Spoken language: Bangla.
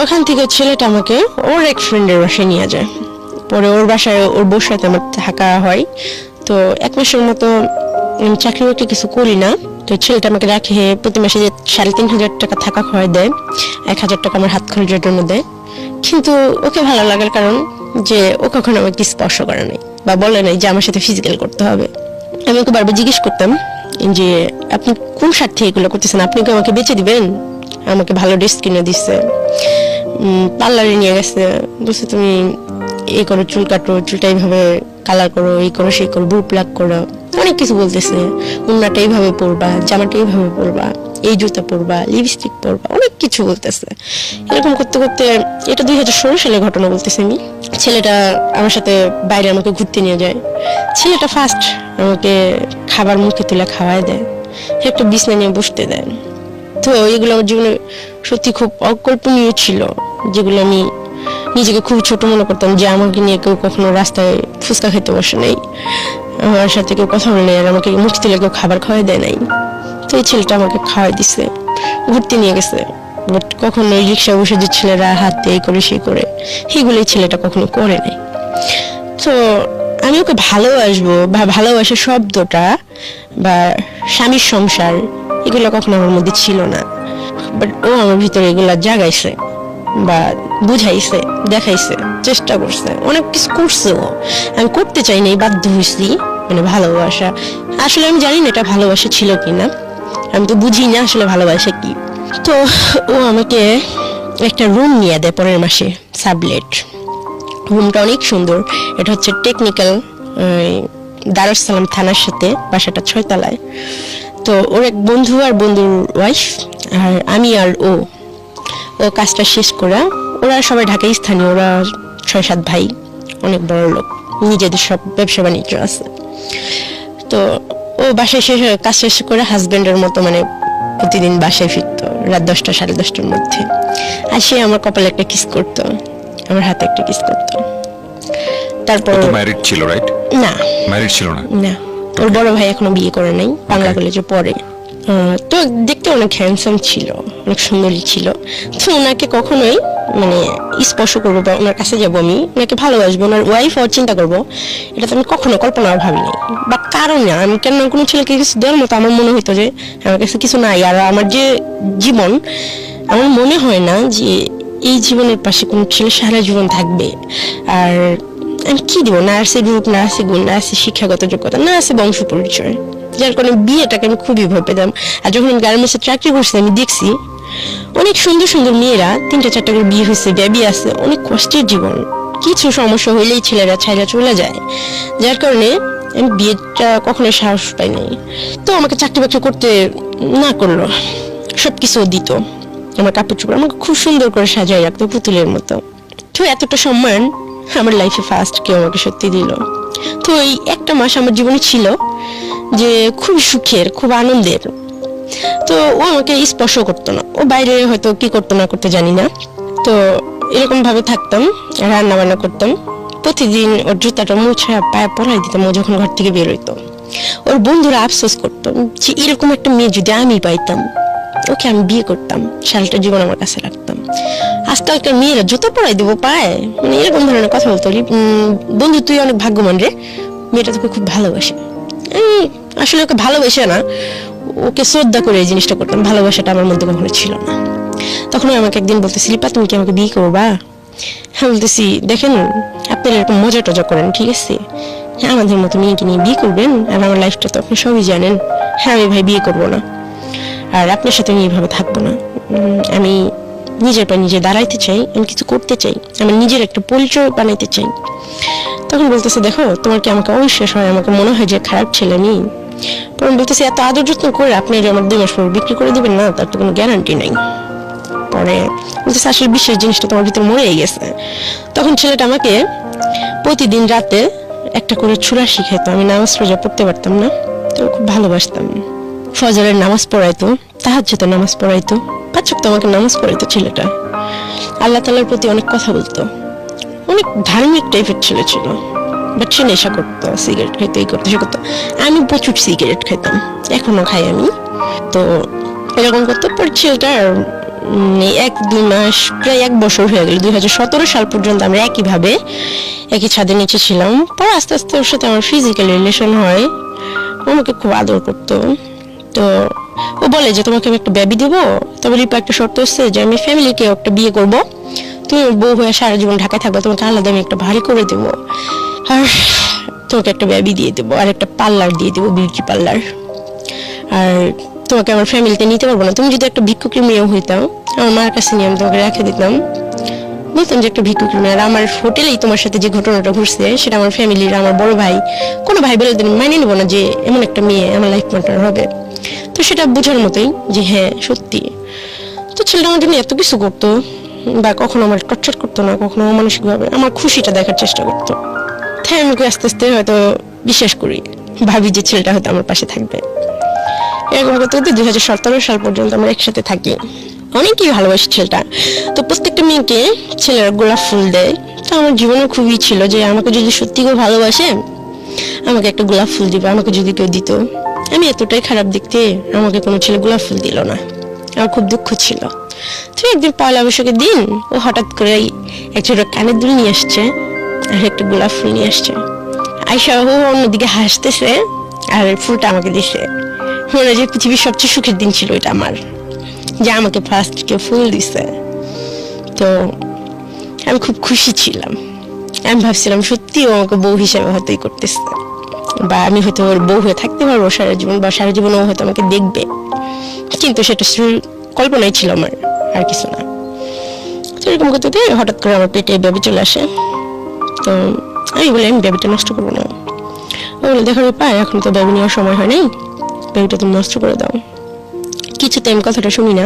ওখান থেকে ছেলেটা আমাকে ওর এক ফ্রেন্ডের বাসায় নিয়ে যায়। পরে ওর বাসায় ওর বউর সাথে আমার থাকা হয়। তো 1 মাসের মতো চাকরি বাকরি কিছু করি না। তো ছেলেটা আমাকে রাখে, প্রতি মাসে 3,500 টাকা থাকা খাওয়াই দেয়, 1,000 টাকা আমার হাত খরচের জন্য দেয়। কিন্তু ওকে ভালো লাগার কারণ যে ও কখনো আমাকে স্পর্শ করে নাই বা বলে নাই যে আমার সাথে ফিজিক্যাল করতে হবে। আমি ওকে বারবার জিজ্ঞেস করতাম যে আপনি কোন স্বার্থে এগুলো করতেছেন, আপনি কি আমাকে বেচে দিবেন? আমাকে ভালো ড্রেস কিনে দিচ্ছে, পার্লারে নিয়ে গেছে, বলছে তুমি এই করো, চুল কাটো, চুলটা এইভাবে কালার করো, এই করো সেই করো, বুক প্লাক করো, অনেক কিছু বলতেছে। উন্নাটা এইভাবে পরবা, জামাটা এইভাবে পরবা, এই জুতা পরবা, লিপস্টিক পরবা, অনেক কিছু বলতেছে। এরকম করতে করতে, এটা 2016 সালে ঘটনা বলতেছে আমি। ছেলেটা আমার সাথে বাইরে আমাকে ঘুরতে নিয়ে যায়। ছেলেটা ফার্স্ট আমাকে খাবার মুখে তুলে খাওয়ায় দেয়, একটা বিছনা নিয়ে বসতে দেয়। তো এগুলো আমার জীবনে সত্যি খুব অকল্পনীয় ছিল, যেগুলো আমি নিজেকে খুব ছোট মনে করতাম যে আমাকে নিয়ে কেউ কখনো রাস্তায় ফুচকা খেতে বসে নাই, আমার সাথে কেউ কথা বলে নাই, আর আমাকে মুখ তুলে কেউ খাবার খাওয়াই দেয় নাই। তো এই ছেলেটা আমাকে খাওয়াই দিছে, ঘুরতে নিয়ে গেছে। বাট কখনো রিক্সা বসে যে ছেলেরা হাতে এই করে সেই করে, সেগুলো এই ছেলেটা কখনো করে নাই। তো আমি ওকে ভালোবাসবো বা ভালোবাসা শব্দটা বা স্বামীর সংসার এগুলো কখনো আমার মধ্যে ছিল না। বাট ও আমার ভিতরে এগুলা জাগাইছে বা বুঝাইছে, দেখাইছে, চেষ্টা করছে, অনেক কিছু করছে। ও আমি করতে চাই নাই, বাধ্য হয়েছি। মানে ভালোবাসা আসলে আমি জানি না এটা ভালোবাসা ছিল কিনা, আমি তো বুঝি না আসলে ভালোবাসা কি। তো ও আমাকে একটা রুম নিয়ে দেয় পরের মাসে, সাবলেট। রুমটা অনেক সুন্দর, এটা হচ্ছে টেকনিক্যাল দারুস সালাম থানার সাথে, বাসাটা 6 তলায়। তো ওর এক বন্ধু আর বন্ধুর ওয়াইফ আর আমি আর ও কাজটা শেষ করে, ওরা সবাই ঢাকায় স্থানীয়, ওরা 6-7 ভাই, অনেক বড় লোক, নিজেদের সব ব্যবসা বাণিজ্য আছে। তো ও বাসায় কাজ শেষ করে হাজবেন্ডের মতো মানে প্রতিদিন বাসায় ফিরতো রাত 10টা 10:30টার মধ্যে, আর সে আমার কপালে একটা কিস করতো, আমার হাতে একটা কিস করতো। তারপর ম্যারিড ছিল, রাইট? না, ম্যারিড ছিল না। না, ওর বড় ভাই এখনো বিয়ে করে নাই, বাংলা কলেজে পড়ে। তো দেখতে অনেক হ্যান্ডসাম ছিল, অনেক সুন্দরী ছিল। তো ওনাকে কখনোই মানে স্পর্শ করবো বা ওনার কাছে যাবো, আমি ওনাকে ভালোবাসবো, ওনার ওয়াইফ আর চিন্তা করবো, এটা তো আমি কখনো কল্পনা ভাবিনি। বা কারণ না, আমি কেন কোনো ছেলেকে কিছু দেওয়ার মতো আমার মনে হইতো যে আমার কাছে কিছু নাই। আর আমার যে জীবন, আমার মনে হয় না যে এই জীবনের পাশে কোনো ছেলে সারা জীবন থাকবে। আর আমি কি দিব, না আছে রূপ, না আছে গুণ, না আছে শিক্ষাগত যোগ্যতা, না আছে বংশ পরিচয়, যার কারণে বিয়েটাকে আমি খুবই ভয় পেতাম। আর যখন আমি গার্মেন্টসে চাকরি করছি, আমি দেখছি অনেক সুন্দর সুন্দর মেয়েরা 3টা 4টা করে বিয়ে হয়েছে, বেবি আছে, অনেক কষ্টের জীবন, কিছু সমস্যা হইলেই ছেলেরা ছাইরা চলে যায়, যার কারণে আমি বিয়েটা কখনোই সাহস পাই নাই। তো আমাকে চাকরি বাকরি করতে না করলো, সবকিছু দিত, আমার কাপড় চোপড় আমাকে খুব সুন্দর করে সাজাই রাখতো পুতুলের মতো। তো এতটা সম্মান আমার লাইফে ফার্স্ট কেউ আমাকে সত্যি দিল। তো এই একটা মাস আমার জীবনে ছিল যে খুব সুখের, খুব আনন্দের। তো ও আমাকে স্পর্শ করতো না, ও বাইরে হয়তো কি করতো না করতে জানি না। তো এরকম ভাবে থাকতাম, রান্না বান্না করতাম, প্রতিদিন ওর জুতাটা মুছে পায়ে পরাই দিতাম ও যখন ঘর থেকে বের হইতো। ওর বন্ধুরা আফসোস করতো যে এরকম একটা মেয়ে যদি আমি পাইতাম, ওকে আমি বিয়ে করতাম, সারাটা জীবন আমার কাছে রাখতাম। আজকালকার মেয়েরা জুতো পরাই দেবো পায়ে, মানে এরকম ধরনের কথা বলতো। বন্ধু তুই অনেক ভাগ্যবান রে, মেয়েটা তোকে খুব ভালোবাসে। আসলে ওকে ভালোবাসে না, ওকে শ্রদ্ধা করে এই জিনিসটা করতাম, ভালোবাসাটা আমার মধ্যে কখনো ছিল না। তখন আমাকে একদিন বলতেছি, লিপা তুমি কি আমাকে বিয়ে করবা? হ্যাঁ বলতেছি, দেখেন আপনারা এরকম মজা টজা করেন, ঠিক আছে, হ্যাঁ আমাদের মতো মেয়েকে নিয়ে বিয়ে করবেন, আর আমার লাইফটা তো আপনি সবই জানেন। হ্যাঁ আমি ভাই বিয়ে করবো না, আর আপনার সাথে আমি এইভাবে থাকবো না। আমি নিজের পা নিজে দাঁড়াইতে চাই, আমি কিছু করতে চাই, আমার নিজের একটা পরিচয় বানাইতে চাই। তখন বলতেছে, দেখো তোমার কি আমাকে অবিশ্বাস হয়, আমাকে মনে হয় যে খারাপ ছেলে আমি। পরে বলতেছে, এত আদর যত্ন করে আপনি আমার 2 মাস পর বিক্রি করে দিবেন না, তার তো কোনো গ্যারান্টি নাই। পরে বলতেছে, আসলে বিশ্বাস জিনিসটা তোমার ভিতরে মরেই গেছে। তখন ছেলেটা আমাকে প্রতিদিন রাতে একটা করে ছুরা শিখাইতো, আমি নামাজ রোজা পড়তে পারতাম না, তো খুব ভালোবাসতাম। ফজরের নামাজ পড়াইতো, তাহাজ্জুদের নামাজ পড়াইতো, 5 ওয়াক্ত আমাকে নামাজ পড়াইতো ছেলেটা। আল্লাহ তাআলার প্রতি অনেক কথা বলতো, অনেক ধার্মিক টাইপের ছেলে ছিল। বাট সে নেশা করতো, সিগারেট খাইতো, এই করতো সে করতো। আমি প্রচুর সিগারেট খাইতাম, এখনো খাই আমি। তো এরকম করতো। পর ছেলেটার এই 1-2 মাস প্রায় 1 বছর হয়ে গেল, 2017 সাল পর্যন্ত আমরা একইভাবে একই ছাদের নিচে ছিলাম। পরে আস্তে আস্তে ওর সাথে আমার ফিজিক্যাল রিলেশন হয়। ও আমাকে খুব আদর করতো। তো ও বলে যে তোমাকে আমি একটা বেবি দেবো, তবে রিপা একটা শর্ত হচ্ছে যে আমি ফ্যামিলিকে একটা বিয়ে করব, তুমি বউ হয়ে সারা জীবন ঢাকায় থাকবে, তোমাকে আলাদা আমি একটা ভারী করে দেবো, আর তোমাকে একটা বেবি দিয়ে দেবো, আর একটা পার্লার দিয়ে দেবো, বিউটি পার্লার। আর তোমাকে আমার ফ্যামিলিতে নিতে পারবো না, তুমি যদি একটা ভিক্ষুকের মেয়েও হইতাম আমার মার কাছে নিয়ে আমি তোমাকে রেখে দিতাম, বলতাম যে একটা ভিক্ষুকের মেয়ে। আর আমার হোটেলেই তোমার সাথে যে ঘটনাটা ঘটছে সেটা আমার ফ্যামিলির, আমার বড় ভাই, কোনো ভাই বলে মানে নেবো না যে এমন একটা মেয়ে আমার লাইফ পার্টনার হবে। তো সেটা বোঝার মতোই যে হ্যাঁ সত্যি। তো ছেলেটা আমার জন্য এত কিছু করতো, বা কখনো আমার টর্চার করতো না, কখনো মানসিকভাবে আমার খুশিটা দেখার চেষ্টা করতো। তাই আমি আস্তে আস্তে হয়তো বিশ্বাস করি, ভাবি যে ছেলেটা হয়তো আমার পাশে থাকবে। এরকম করতে করতে 2017 সাল পর্যন্ত আমরা একসাথে থাকি। অনেকই ভালোবাসি ছেলেটা। তো প্রত্যেকটা মেয়েকে ছেলেরা গোলাপ ফুল দেয়, তো আমার জীবনে খুবই ছিল যে আমাকে যদি সত্যি কেউ ভালোবাসে আমাকে একটা গোলাপ ফুল দিবে, আমাকে যদি কেউ দিত। আমি এতটাই খারাপ দেখতে, আমাকে কোনো ছেলে গোলাপ ফুল দিল না, আমার খুব দুঃখ ছিল। তো একদিন পয়লা বৈশাখের দিন ও হঠাৎ করেই এক ছোট কানের দুল নিয়ে আসছে আর একটা গোলাপ ফুল নিয়ে আসছে। আয়শা ও অন্যদিকে হাসতেছে আর ফুলটা আমাকে দিছে। মনে হয় যে পৃথিবীর সবচেয়ে সুখের দিন ছিল এটা আমার, যে আমাকে ফার্স্ট কেউ ফুল দিছে। তো আমি খুব খুশি ছিলাম। আমি ভাবছিলাম সত্যি ও আমাকে বউ হিসেবে হয়তোই করতেছে, বা আমি হয়তো ওর বউ হয়ে থাকতে পারবো সারা জীবন, বা সারা জীবন ও হয়তো আমাকে দেখবে। কিন্তু সেটা কল্পনাই ছিল আমার, আর কিছু না। তো এরকম করতে করতে হঠাৎ করে আমার পেটে বেবি চলে আসে। তো আমি বলি আমি বেবিটা নষ্ট করবো না। ও বলে দেখো পায় এখন তো বেবি নেওয়ার সময় হয় নাই, বেবিটা তুমি নষ্ট করে দাও। কিছুতে আমি কথাটা শুনি না।